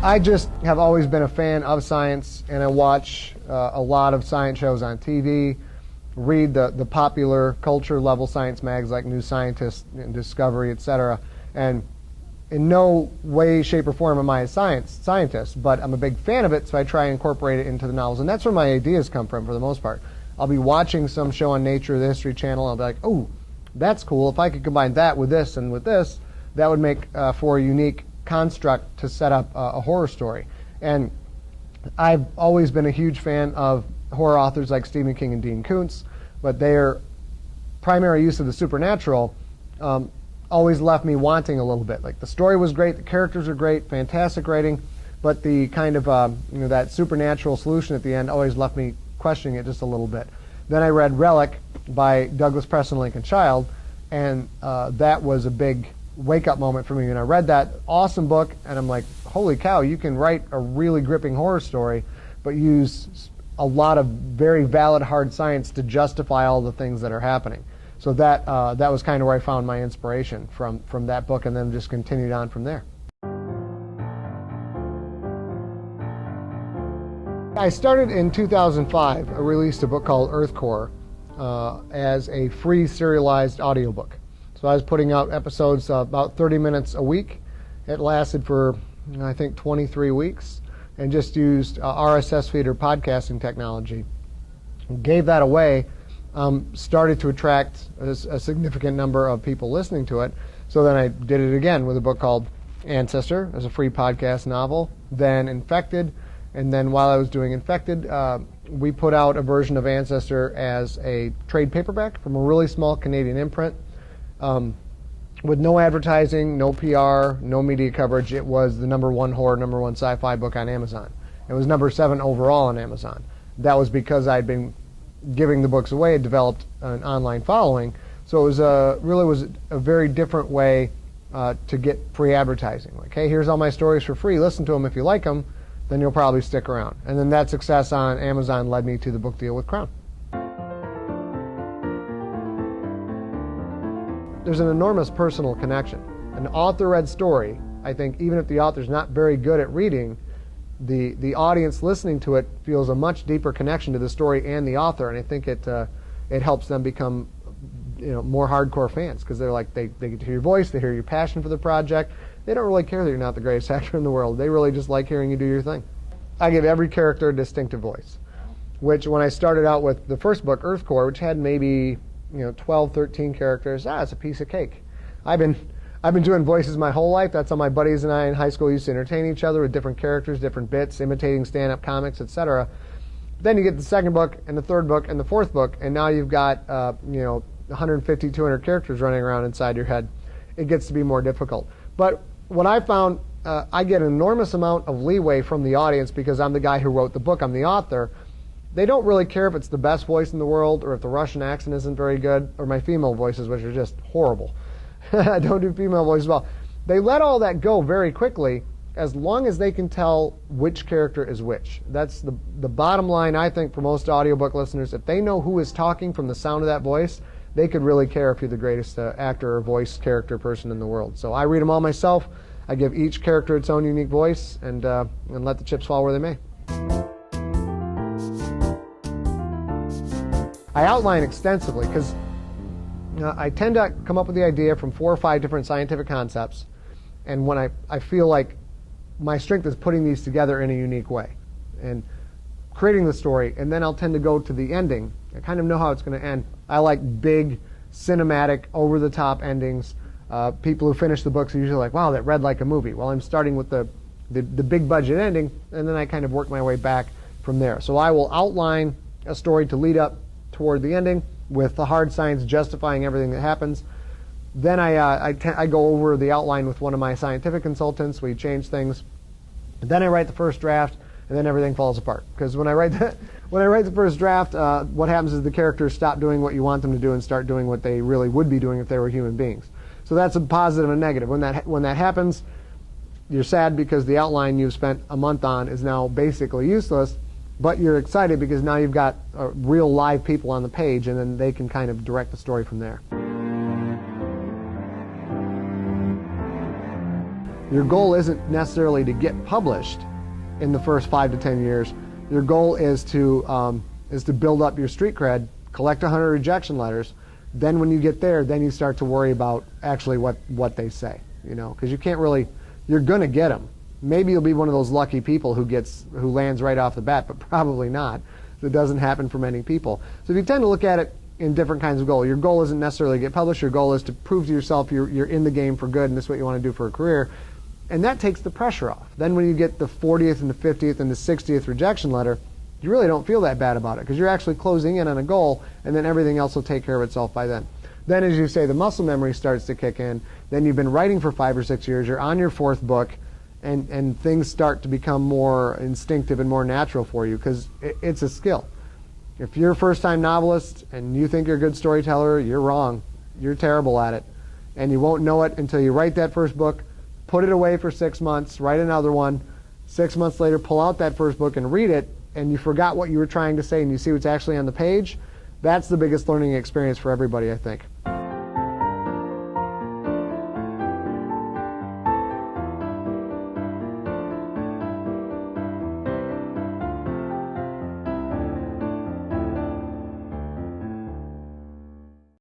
I just have always been a fan of science, and I watch a lot of science shows on TV, read the popular culture level science mags like New Scientist and Discovery, etc. And in no way, shape, or form am I a scientist, but I'm a big fan of it, so I try and incorporate it into the novels. And that's where my ideas come from for the most part. I'll be watching some show on Nature or the History Channel, and I'll be like, oh, that's cool. If I could combine that with this and with this, that would make for a unique construct to set up a horror story. And I've always been a huge fan of horror authors like Stephen King and Dean Koontz, but their primary use of the supernatural always left me wanting a little bit. Like, the story was great, the characters are great, fantastic writing, but the kind of that supernatural solution at the end always left me questioning it just a little bit. Then I read Relic by Douglas Preston Lincoln Child, and that was a big wake-up moment for me. And I read that awesome book, and I'm like, holy cow, you can write a really gripping horror story, but use a lot of very valid hard science to justify all the things that are happening. So that was kind of where I found my inspiration from that book, and then just continued on from there. I started in 2005. I released a book called Earth Core as a free serialized audiobook. So I was putting out episodes about 30 minutes a week. It lasted for, I think, 23 weeks, and just used RSS feed or podcasting technology. Gave that away, started to attract a significant number of people listening to it. So then I did it again with a book called Ancestor as a free podcast novel, then Infected, and then while I was doing Infected, we put out a version of Ancestor as a trade paperback from a really small Canadian imprint. With no advertising, no PR, no media coverage. It was the #1 horror, #1 sci-fi book on Amazon. It was #7 overall on Amazon. That was because I'd been giving the books away, had developed an online following. So it was really was a very different way to get free advertising. Like, hey, here's all my stories for free. Listen to them. If you like them, then you'll probably stick around. And then that success on Amazon led me to the book deal with Crown. There's an enormous personal connection. An author-read story, I think, even if the author's not very good at reading, the audience listening to it feels a much deeper connection to the story and the author, and I think it helps them become more hardcore fans, because they're like, they get to hear your voice, they hear your passion for the project. They don't really care that you're not the greatest actor in the world. They really just like hearing you do your thing. I give every character a distinctive voice, which when I started out with the first book, Earth Core, which had maybe 12, 13 characters, it's a piece of cake. I've been doing voices my whole life. That's how my buddies and I in high school used to entertain each other, with different characters, different bits, imitating stand-up comics, etc. Then you get the second book and the third book and the fourth book, and now you've got 150, 200 characters running around inside your head. It gets to be more difficult. But what I found, I get an enormous amount of leeway from the audience because I'm the guy who wrote the book. I'm the author. They don't really care if it's the best voice in the world, or if the Russian accent isn't very good, or my female voices, which are just horrible. I don't do female voices well. They let all that go very quickly, as long as they can tell which character is which. That's the bottom line, I think, for most audiobook listeners. If they know who is talking from the sound of that voice, they could really care if you're the greatest actor or voice character person in the world. So I read them all myself. I give each character its own unique voice, and let the chips fall where they may. I outline extensively because I tend to come up with the idea from 4 or 5 different scientific concepts, and when I feel like my strength is putting these together in a unique way and creating the story, and then I'll tend to go to the ending. I kind of know how it's going to end. I like big, cinematic, over-the-top endings. People who finish the books are usually like, wow, that read like a movie. Well, I'm starting with the big budget ending, and then I kind of work my way back from there. So I will outline a story to lead up toward the ending, with the hard science justifying everything that happens. Then I go over the outline with one of my scientific consultants. We change things. Then I write the first draft, and then everything falls apart. Because when I write the first draft, what happens is the characters stop doing what you want them to do and start doing what they really would be doing if they were human beings. So that's a positive and negative. When that happens, you're sad because the outline you've spent a month on is now basically useless. But you're excited because now you've got real live people on the page, and then they can kind of direct the story from there. Your goal isn't necessarily to get published in the first 5 to 10 years. Your goal is to build up your street cred, collect 100 rejection letters. Then when you get there, then you start to worry about actually what they say, you know, because you can't really, you're going to get them. Maybe you'll be one of those lucky people who lands right off the bat, but probably not. That doesn't happen for many people. So if you tend to look at it in different kinds of goals, your goal isn't necessarily to get published. Your goal is to prove to yourself you're in the game for good and this is what you want to do for a career. And that takes the pressure off. Then when you get the 40th and the 50th and the 60th rejection letter, you really don't feel that bad about it because you're actually closing in on a goal, and then everything else will take care of itself by then. Then, as you say, the muscle memory starts to kick in. Then you've been writing for 5 or 6 years. You're on your 4th book, and things start to become more instinctive and more natural for you because it's a skill. If you're a first-time novelist and you think you're a good storyteller, you're wrong. You're terrible at it. And you won't know it until you write that first book, put it away for 6 months, write another one, 6 months later pull out that first book and read it, and you forgot what you were trying to say and you see what's actually on the page. That's the biggest learning experience for everybody, I think.